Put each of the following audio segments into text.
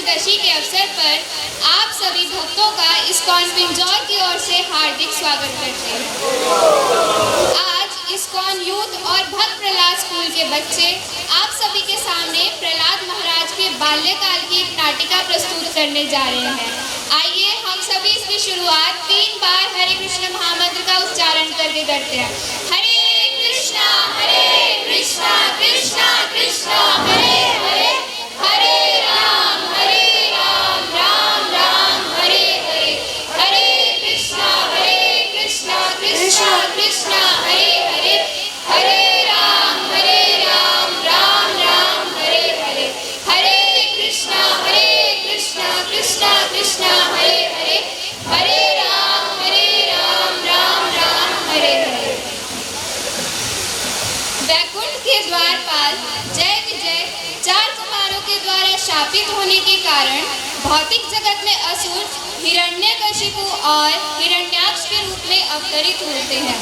हिरण्यकशी के अवसर पर आप सभी भक्तों का इस्कॉन पिंजौर की ओर से हार्दिक स्वागत करते हैं। आज इस्कॉन यूथ और भक्त प्रहलाद स्कूल के बच्चे आप सभी के सामने प्रहलाद महाराज के बाल्यकाल की एक नाटिका प्रस्तुत करने जा रहे हैं। आइए हम सभी इसकी शुरुआत 3 बार हरे कृष्ण महामंत्र का उच्चारण करके करते हैं। हरे कृष्णा कृष्णा कृष्णा हरे हरे, हरे राम राम राम हरे हरे, हरे कृष्णा कृष्णा कृष्णा हरे हरे, हरे राम राम राम हरे हरे, हरे कृष्णा कृष्णा कृष्णा हरे हरे, हरे राम राम राम हरे हरे। वैकुंठ के द्वारपाल जय विजय 4 कुमारों के द्वारा शापित होने के कारण भौतिक जगत में असुर हिरण्यकशिपु और हिरण्याक्ष के रूप में अवतरित होते हैं।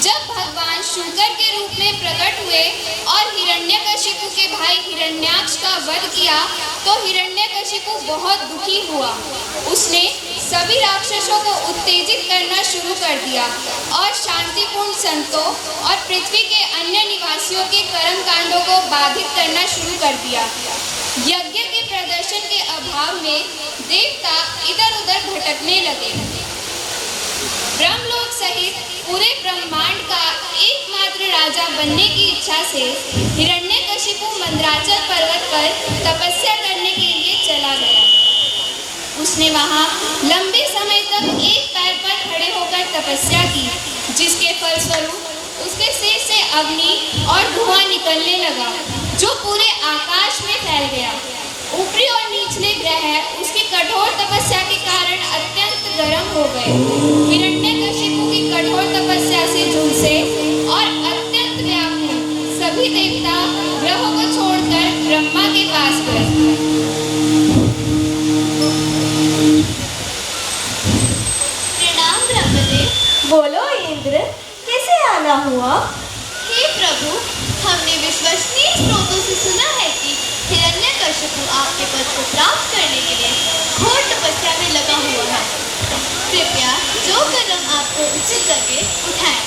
जब भगवान शंकर के रूप में प्रकट हुए और हिरण्यकशिपु के भाई हिरण्याक्ष का वध किया तो हिरण्यकशिपु बहुत दुखी हुआ। उसने सभी राक्षसों को उत्तेजित करना शुरू कर दिया और शांतिपूर्ण संतों और पृथ्वी के अन्य निवासियों के कर्म कांडों को बाधित करना शुरू कर दिया। यज्ञ के प्रदर्शन के अभाव में देवता इधर उधर भटकने लगे। ब्रह्मलोक सहित पूरे ब्रह्मांड का एकमात्र राजा बनने की इच्छा से हिरण्यकशिपु मंदराचल पर्वत पर तपस्या करने के लिए चला गया। उसने वहां लंबे समय तक एक पैर पर खड़े होकर तपस्या की, जिसके फलस्वरूप उसके सिर से अग्नि और धुआं निकलने लगा जो पूरे आकाश में फैल गया। ऊपरी और निचले ग्रह उसकी कठोर तपस्या के कारण अत्यंत गर्म हो गए। हिरण्यकशिपु की कठोर तपस्या से झुलसे और अत्यंत व्याकुल सभी देवता ग्रहों को छोड़कर ब्रह्मा के पास गए। प्रणाम ब्रह्मदेव। बोलो इंद्र, कैसे आना हुआ? हे प्रभु, हमने विश्वसनीय स्रोतों से सुना है कि हिरण्यकशिपु आपके पद को प्राप्त करने के लिए घोर तपस्या में लगा हुआ है। कृपया जो कदम आपको उचित लगे उठाएं।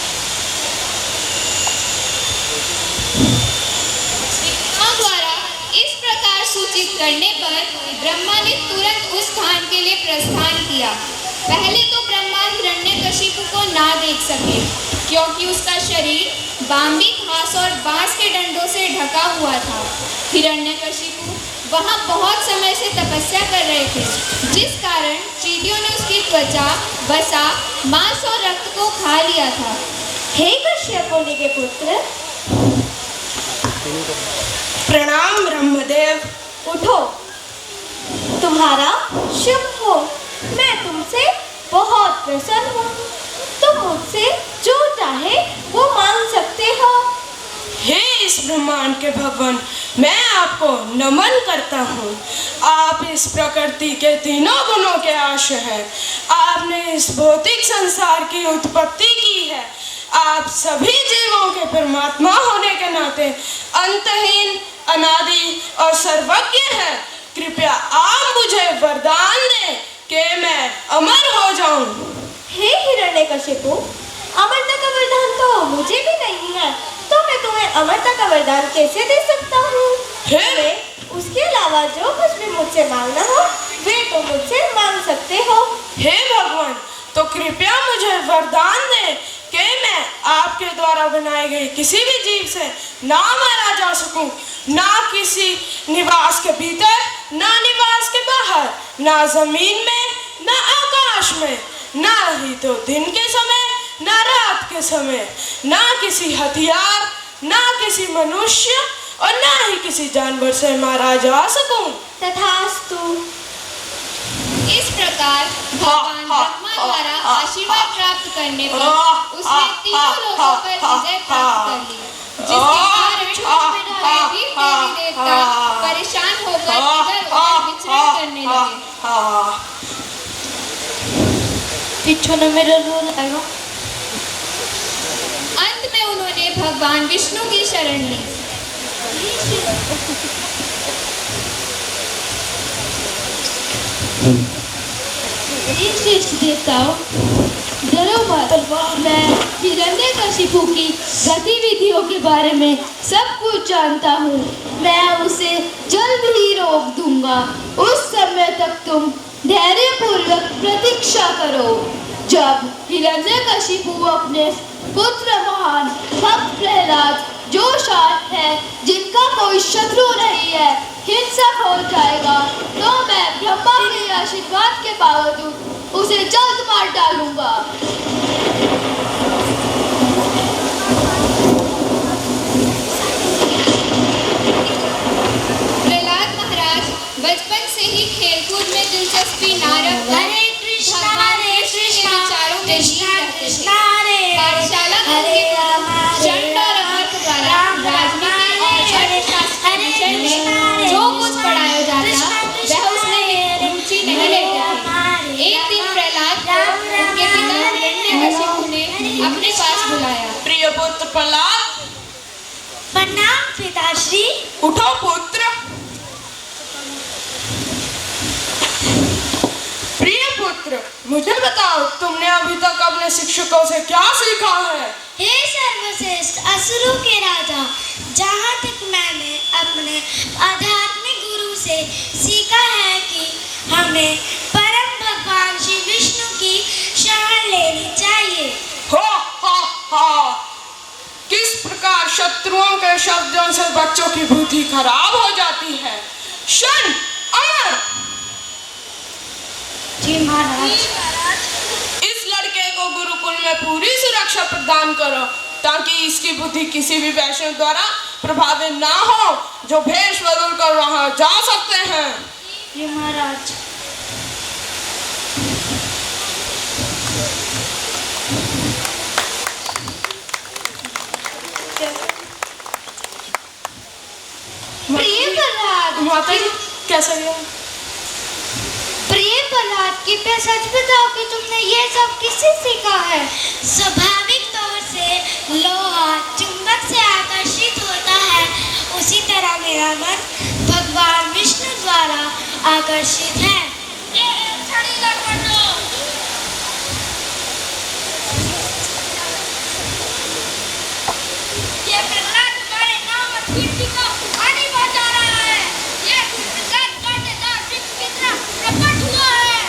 ब्रह्मा द्वारा इस प्रकार सूचित करने पर ब्रह्मा ने तुरंत उस स्थान के लिए प्रस्थान किया। पहले तो ब्रह्मा हिरण्यकशिपु को ना देख सके क्योंकि उसका शरीर बाम्बी घास और बांस के डंडों से ढका हुआ था। हिरण्यकशिपु वहां बहुत समय से तपस्या कर रहे थे, जिस कारण चींटियों ने उसकी त्वचा, वसा, मांस और रक्त को खा लिया था। हे कश्यप मुनि के पुत्र, प्रणाम ब्रह्मदेव। उठो, तुम्हारा शुभ हो। मैं तुमसे बहुत प्रसन्न हूँ। तुम मुझसे जो चाहे वो मांग सकते हो। हे इस ब्रह्मांड के भगवान, मैं आपको नमन करता हूँ। आप इस प्रकृति के तीनों गुणों के आश्रय हैं। आपने इस भौतिक संसार की उत्पत्ति की है। आप सभी जीवों के परमात्मा होने के नाते अंतहीन, अनादि और सर्वज्ञ हैं। कृपया आप मुझे वरदान दें कि मैं अमर हो जाऊं। हे हिरण्यकशिपु, अमरता का वरदान तो मुझे भी नहीं है, तो मैं तुम्हें अमरता का वरदान कैसे दे सकता हूँ? हे उसके अलावा जो कुछ भी मुझसे मांगना हो वे तो मुझसे मांग सकते हो। हे भगवान, तो कृपया मुझे वरदान दें कि मैं आपके द्वारा बनाए गए किसी भी जीव से ना मारा जा सकूं, ना किसी निवास के भीतर, ना निवास के बाहर, ना जमीन में, ना आकाश में, ना ही तो दिन के समय, ना रात के समय, ना किसी हथियार, ना किसी मनुष्य और ना ही किसी जानवर से मारा जा सकूं। तथास्तु। इस प्रकार भगवान ब्रह्मा द्वारा आशीर्वाद प्राप्त करने पर उसने तीनों लोगों पर विजय प्राप्त कर ली, जिसके कारण सभी देवी देवता परेशान होकर इधर उधर विचरण करने लगे। पिछों मेरा रोल आएगा। अंत में उन्होंने भगवान विष्णु की शरण ली। श्रेष्ठ देवताओं, डरो मत। मैं हिरण्यकशिपु की गतिविधियों के बारे में सब कुछ जानता हूँ। मैं उसे जल्द ही रोक दूंगा। उस समय तक तुम धैर्यपूर्वक प्रतीक्षा करो। जब हिरण्यकशिपु अपने पुत्र महान भक्त प्रहलाद, जो शांत है, जिनका कोई शत्रु नहीं है, हिंसक हो जाएगा, तो मैं ब्रह्मा के आशीर्वाद के बावजूद उसे जल्द मार डालूंगा। प्रहलाद महाराज बचपन से ही खेलकूद में दिलचस्पी न रखकर हरे कृष्णा विचारों में लीन रहते थे। पाठशाला में हरे उनके राम, चंड और अमृत द्वारा राजनीति और अर्थशास्त्र के विषय में जो कुछ पढ़ाया जाता वह उसमें रुचि नहीं लेते थे। एक दिन प्रहलाद को उनके पिता हिरण्यकशिपु ने अपने पास बुलाया। प्रिय पुत्र प्रहलाद, प्रणाम पिताश्री। उठो पुत्र। प्रिय पुत्र, मुझे बताओ, तुमने अभी तक अपने शिक्षकों से क्या सीखा है? हे सर्वश्रेष्ठ असुरों के राजा, जहाँ तक मैंने अपने आध्यात्मिक गुरु से सीखा है कि हमें परम भगवान श्री विष्णु की शरण लेनी चाहिए। हो किस प्रकार शत्रुओं के शब्दों से बच्चों की बुद्धि खराब हो जाती है। शन, अमर। जी महाराज। इस लड़के को गुरुकुल में पूरी सुरक्षा प्रदान करो, ताकि इसकी बुद्धि किसी भी वैष्णव द्वारा प्रभावित ना हो, जो भेष बदल कर वहां जा सकते हैं। जी महाराज। प्रिय प्रहलाद, माता जी, कैसा गया? प्रिय प्रहलाद, कृपया सच बताओ कि तुमने ये सब किससे सीखा है? स्वाभाविक तौर से लोहा चुंबक से आकर्षित होता है, उसी तरह मेरा मन भगवान विष्णु द्वारा आकर्षित है। ये प्रहलाद तुम्हारे नाम और कीर्ति को हानि पहुंचा रहा है। ये प्रहलाद कांटेदार वृक्ष की तरह प्रकट हुआ है।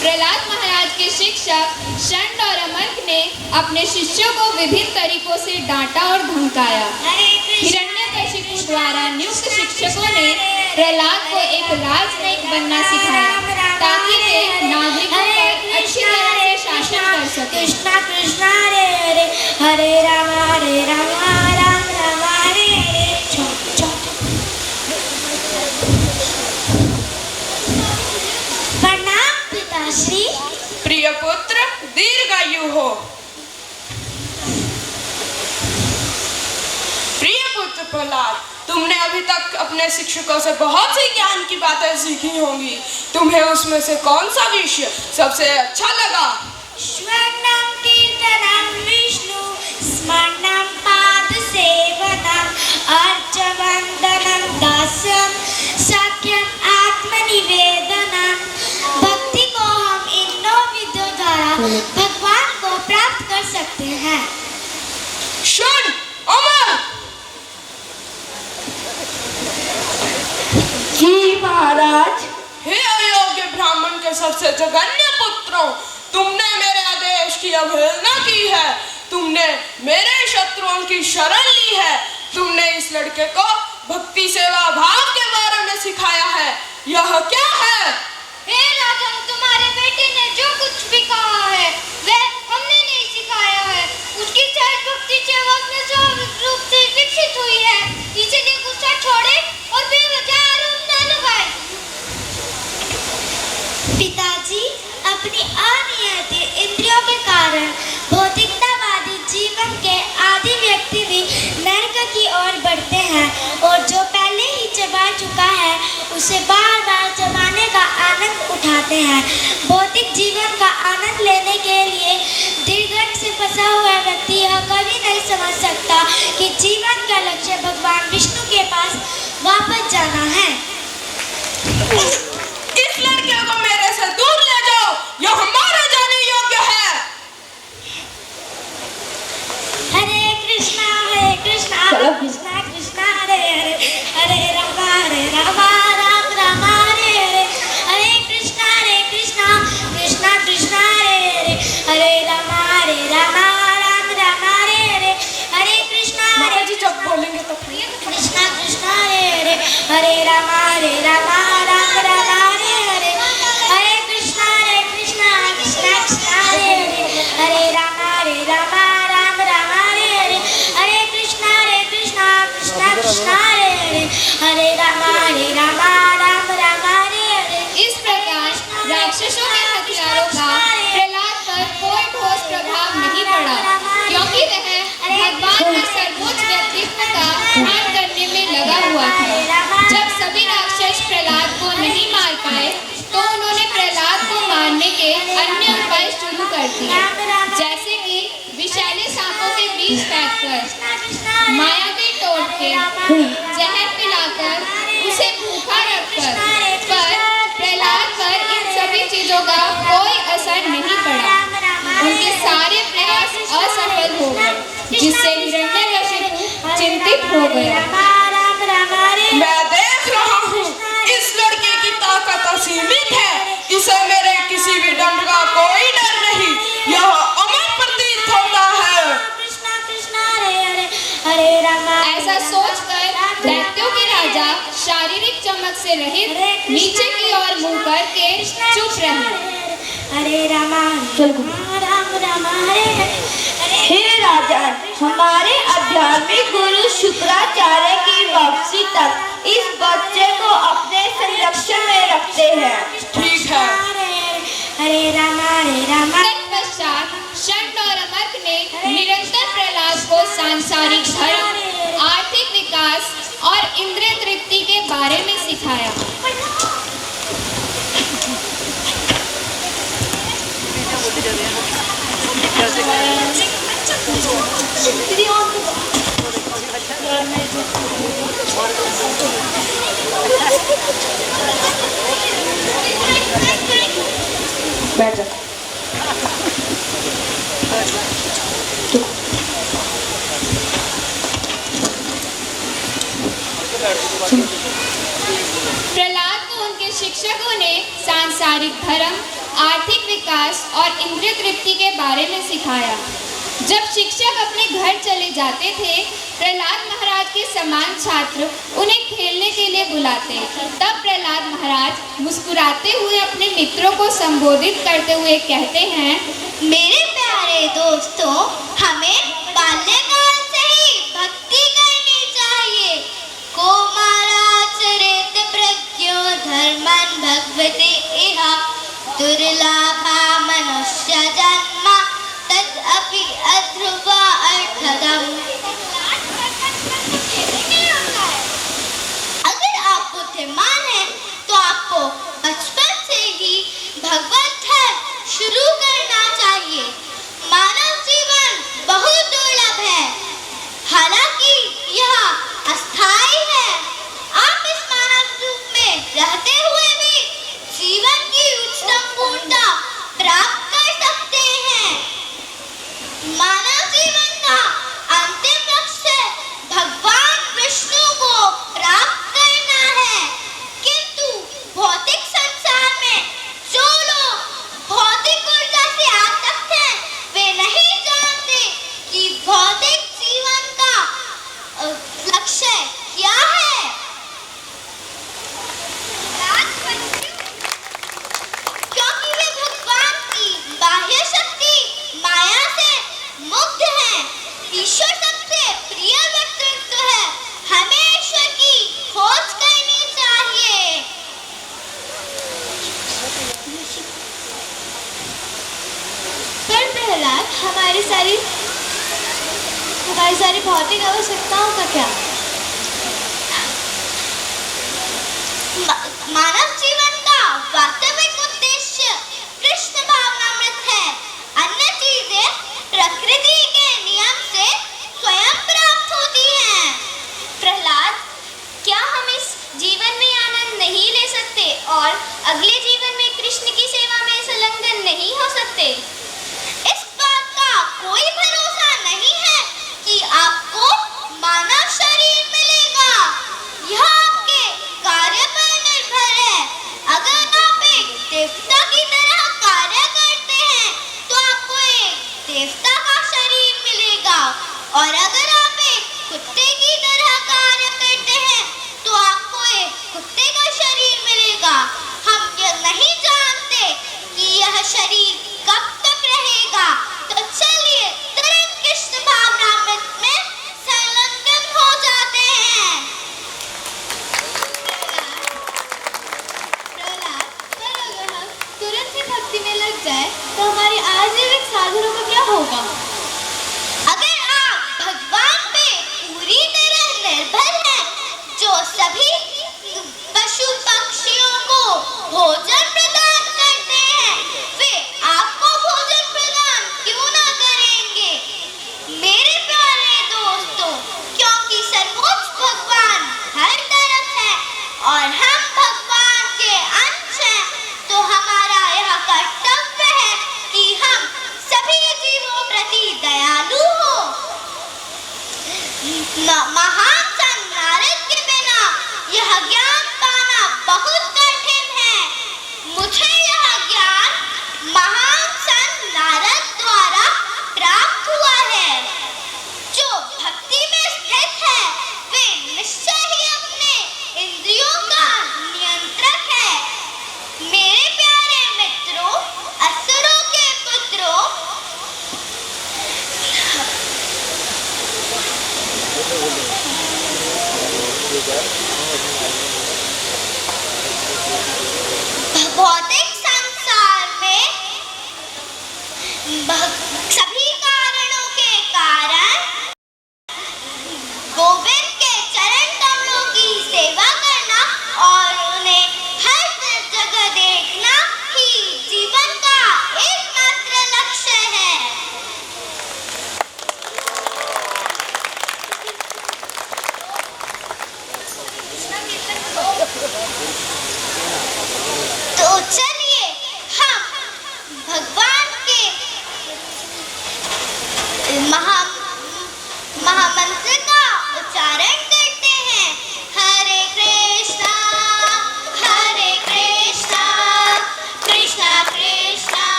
प्रहलाद महाराज के शिक्षक षंड और अमर्क ने अपने शिष्यों को विभिन्न तरीकों से डांटा और धमकाया। हिरण्यकशिपु द्वारा नियुक्त शिक्षकों ने प्रहलाद को एक राजनयिक बनना सिखाया, ताकि वे नागरिकों पर अच्छी तरह से शासन कर सकें। कृष्णा कृष्णा हरे हरे, हरे राम राम राम हरे हरे। प्रणाम पिताश्री। प्रिय पुत्र, दीर्घायु हो। प्रिय पुत्र प्रहलाद, तुमने अभी तक अपने शिक्षकों से बहुत सी ज्ञान की बातें सीखी होंगी। तुम्हें उसमें से कौन सा विषय सबसे अच्छा लगा? श्रवणं कीर्तनं विष्णु स्मरणं पाद सेवनम् अर्चवन्दनं दास्यं सख्यं आत्मनिवेदनम्। भक्ति को हम इन 9 विधियों द्वारा भगवान को प्राप्त कर सकते हैं। शन, अमर। जी महाराज। हे अयोग्य ब्राह्मण के सबसे जघन्य पुत्रों, तुमने मेरे आदेश की अवहेलना की है। तुमने मेरे शत्रुओं की शरण ली है। तुमने इस लड़के को भक्ति सेवा भाव के बारे में सिखाया है। यह क्या है? हे राजन, तुम्हारे बेटे ने जो कुछ भी कहा है वह हमने नहीं सिखाया है। उसकी सहज भक्ति सेवा में स्वाभाविक रूप से विकसित हुई है, इसलिए गुस्सा छोड़े और बेवजह आरोप न लगाए। पिताजी, अपनी अनियत इंद्रियों के कारण भौतिकतावादी जीवन के आदि व्यक्ति भी नरक की ओर बढ़ते हैं, और जो पहले ही चबा चुका है उसे बार बार चबाने का आनंद उठाते हैं। भौतिक जीवन का आनंद लेने के लिए दीर्घट से फंसा हुआ व्यक्ति यह कभी नहीं समझ सकता कि जीवन का लक्ष्य भगवान विष्णु के पास वापस जाना है। रामा राम राम हरे हरे, हरे कृष्णा कृष्णा कृष्णा हरे हरे, हरे राम राम राम हरे हरे, हरे कृष्णा कृष्णा कृष्णा हरे हरे, हरे राम राम राम हरे हरे। इस प्रकार राक्षसों के हथियारों का प्रहलाद पर कोई ठोस प्रभाव नहीं पड़ा, क्योंकि वह भगवान के सर्वोच्च व्यक्तित्व का ध्यान करने में लगा हुआ था। जब सभी राक्षस प्रहलाद को नहीं मार पाए तो उन्होंने प्रहलाद को मारने के अन्य उपाय शुरू कर दिए, जैसे कि विषैले सांपों के बीज फेंककर, माया के टोटके, जहर पिलाकर, उसे भूखा रखकर। पर प्रहलाद पर इन सभी चीजों का कोई असर नहीं पड़ा। उनके सारे प्रयास असफल हो गए, जिससे हिरण्यकशिपु चिंतित हो गया। मैं देख रहा हूँ इस लड़के की ताकत असीमित है, इसे मेरे किसी भी दंड का कोई डर नहीं, यह अमर प्रतीत होता है। ऐसा सोचकर दैत्यों के राजा शारीरिक चमक से रहित नीचे की ओर मुंह करके चुप रहे। हरे राम राम हरे हरे। हे राजन, हमारे आध्यात्मिक गुरु शुक्राचार्य की वापसी तक इस बच्चे को अपने संरक्षण में रखते हैं। ठीक है। हरे राम तत्पश्चात शंड और अमर्क ने निरंतर प्रहलाद को सांसारिक धर्म, आर्थिक विकास और इंद्रिय तृप्ति के बारे में सिखाया। बैठ। प्रहलाद को उनके शिक्षकों ने सांसारिक धर्म, आर्थिक विकास और इंद्रिय तृप्ति के बारे में सिखाया। जब शिक्षक अपने घर चले जाते थे, प्रहलाद महाराज के समान छात्र उन्हें खेलने के लिए बुलाते। तब प्रहलाद महाराज मुस्कुराते हुए अपने मित्रों को संबोधित करते हुए कहते हैं, मेरे प्यारे दोस्तों, हमें बाल्यकाल से ही भक्ति करनी चाहिए। कोमाराचरेत प्रज्ञो धर्मन् भगवते इहा दुर्लभा मनुष्य जन्म तदपि अध्रुवा अर्थदम्। अगर आप बुद्धिमान हैं तो आपको बचपन से ही भगवत धर्म शुरू करना चाहिए। मानव जीवन बहुत दुर्लभ है, हालांकि यह अस्थायी है। आप इस मानव रूप में रहते हुए भी जीवन की उच्चतम पूर्णता प्राप्त कर सकते हैं। मानव जीवन का अंतिम लक्ष्य भगवान विष्णु को प्राप्त करना है, किंतु भौतिक संसार में जो लोग भौतिक ऊर्जा से आसक्त हैं, वे नहीं जानते कि भौतिक जीवन का लक्ष्य क्या है। क्योंकि वे भगवान की बाह्य शक्ति माया से मुक्त हैं। ईश्वर सबसे प्रिय व्यक्तित्व है, हमें ईश्वर की खोज करनी चाहिए। पर प्रहलाद, हमारी सारी भौतिक आवश्यकताओं का क्या? मानव जीवन का वास्तविक उद्देश्य कृष्ण भावनामृत है। अन्य चीजें प्रकृति के नियम से स्वयं प्राप्त होती हैं। प्रहलाद, क्या हम इस जीवन में आनंद नहीं ले सकते और अगले जीवन में कृष्ण की सेवा में संलग्न नहीं हो सकते? इस बात का कोई भरोसा नहीं है कि आपको मानव शरीर मिलेगा। यह आपके कार्य पर निर्भर है। महान